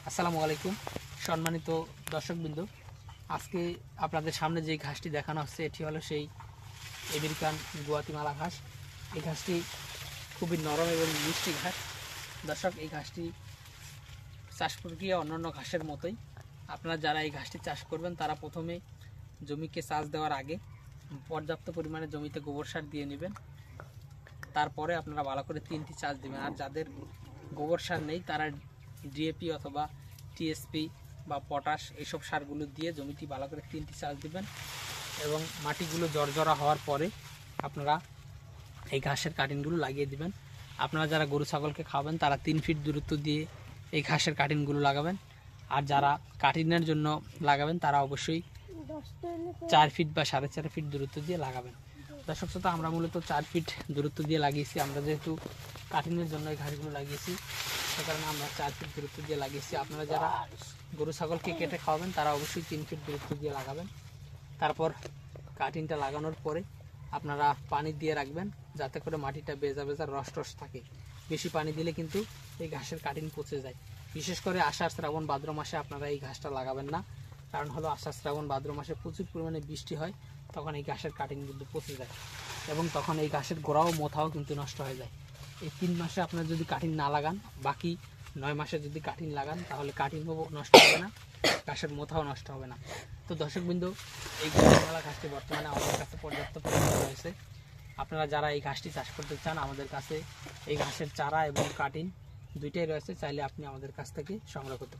আসসালামু আলাইকুম সম্মানিত দর্শকবৃন্দ, আজকে আপনাদের সামনে যে ঘাসটি দেখানো হচ্ছে এটি হলো সেই আমেরিকান গুয়াতিমালা ঘাস। এই ঘাসটি খুবই নরম এবং মিষ্টি ঘাস। দর্শক, এই ঘাসটি চাষ প্রক্রিয়া অন্যান্য ঘাসের মতোই। আপনারা যারা এই ঘাসটি চাষ করবেন তারা প্রথমে জমিকে চাষ দেওয়ার আগে পর্যাপ্ত পরিমাণে জমিতে গোবর সার দিয়ে নেবেন। তারপরে আপনারা ভালো করে 3টি চাষ দেবেন। আর যাদের গোবর সার নেই তারা ডিএপি অথবা টিএসপি বা পটাশ এইসব সারগুলো দিয়ে জমিটি ভালো করে 3টি চাষ দিবেন এবং মাটিগুলো জর্জরা হওয়ার পরে আপনারা এই ঘাসের কাটিংগুলো লাগিয়ে দিবেন। আপনারা যারা গরু ছাগলকে খাবেন তারা 3 ফিট দূরত্ব দিয়ে এই ঘাসের কাটিংগুলো লাগাবেন। আর যারা কাটিংয়ের জন্য লাগাবেন তারা অবশ্যই 4 ফিট বা 4.5 ফিট দূরত্ব দিয়ে লাগাবেন। দর্শক শ্রোতা, আমরা মূলত 4 ফিট দূরত্ব দিয়ে লাগিয়েছি। আমরা যেহেতু কাটিংয়ের জন্য এই ঘাসগুলো লাগিয়েছি সে কারণে আমরা 4 ফিট দূরত্ব দিয়ে লাগিয়েছি। আপনারা যারা গরু ছাগলকে কেটে খাওয়াবেন তারা অবশ্যই 3 ফিট দূরত্ব দিয়ে লাগাবেন। তারপর কাটিংটা লাগানোর পরে আপনারা পানি দিয়ে রাখবেন যাতে করে মাটিটা বেজা বেজা রস থাকে। বেশি পানি দিলে কিন্তু এই ঘাসের কাটিং পচে যায়। বিশেষ করে আষাঢ় শ্রাবণ ভাদ্র মাসে আপনারা এই ঘাসটা লাগাবেন না, কারণ হলো আষাঢ় শ্রাবণ ভাদ্র মাসে প্রচুর পরিমাণে বৃষ্টি হয়, তখন এই ঘাসের কাটিং কিন্তু পচে যায় এবং তখন এই ঘাসের গোড়াও মোথাও কিন্তু নষ্ট হয়ে যায়। এই 3 মাসে আপনারা যদি কাটিং না লাগান, বাকি 9 মাসে যদি কাটিং লাগান তাহলে কাটিংও নষ্ট হবে না, ঘাসের মোথাও নষ্ট হবে না। তো দর্শকবৃন্দ, এই গুয়াতিমালা ঘাসটি বর্তমানে আমাদের কাছে পর্যাপ্ত পরিমাণে রয়েছে। আপনারা যারা এই ঘাসটি চাষ করতে চান আমাদের কাছে এই ঘাসের চারা এবং কাটিং দুইটাই রয়েছে, চাইলে আপনি আমাদের কাছ থেকে সংগ্রহ করতে পারেন।